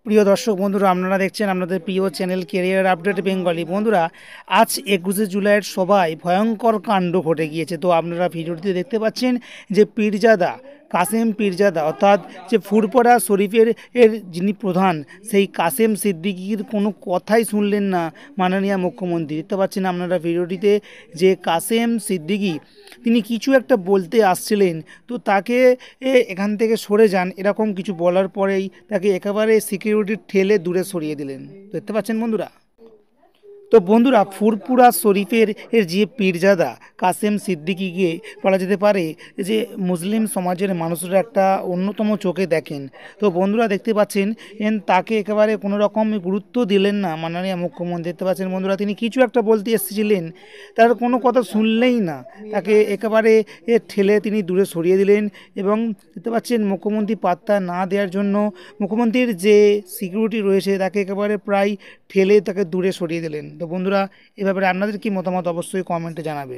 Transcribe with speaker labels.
Speaker 1: প্রিয় দর্শক বন্ধুরা, আপনারা দেখছেন আপনাদের প্রিয় চ্যানেল কেরিয়ার আপডেট বেঙ্গলি। বন্ধুরা, আজ 21শে জুলাইয়ের সভায় ভয়ঙ্কর কাণ্ড ঘটে গিয়েছে। তো আপনারা ভিডিওটিতে দেখতে পাচ্ছেন যে পীরজাদা কাসেম পীরজাদা অর্থাৎ যে ফুরফুরা শরীফের যিনি প্রধান, সেই কাসেম সিদ্দিকীর কোনো কথাই শুনলেন না মাননীয় মুখ্যমন্ত্রী। দেখতে পাচ্ছেন আপনারা ভিডিওটিতে যে কাসেম সিদ্দিকী তিনি কিছু একটা বলতে আসছিলেন, তো তাকে এখান থেকে সরে যান এরকম কিছু বলার পরেই তাকে একেবারে সিকিউরিটি ঠেলে দূরে সরিয়ে দিলেন। দেখতে পাচ্ছেন বন্ধুরা। তো বন্ধুরা, ফুরফুরা শরীফের যে পীরজাদা কাসেম সিদ্দিকীকে বলা যেতে পারে যে মুসলিম সমাজের মানুষরা একটা অন্যতম চোখে দেখেন। তো বন্ধুরা দেখতে পাচ্ছেন তাকে একেবারে কোনো রকম গুরুত্ব দিলেন না মাননীয় মুখ্যমন্ত্রী। দেখতে পাচ্ছেন বন্ধুরা, তিনি কিছু একটা বলতে এসেছিলেন, তার কোনো কথা শুনলেই না, তাকে একেবারে ঠেলে তিনি দূরে সরিয়ে দিলেন। এবং দেখতে পাচ্ছেন মুখ্যমন্ত্রী পাত্তা না দেওয়ার জন্য মুখ্যমন্ত্রীর যে সিকিউরিটি রয়েছে তাকে একেবারে প্রায় ঠেলে তাকে দূরে সরিয়ে দিলেন। তো বন্ধুরা, এ ব্যাপারে আপনাদের কি মতামত অবশ্যই কমেন্টে জানাবেন।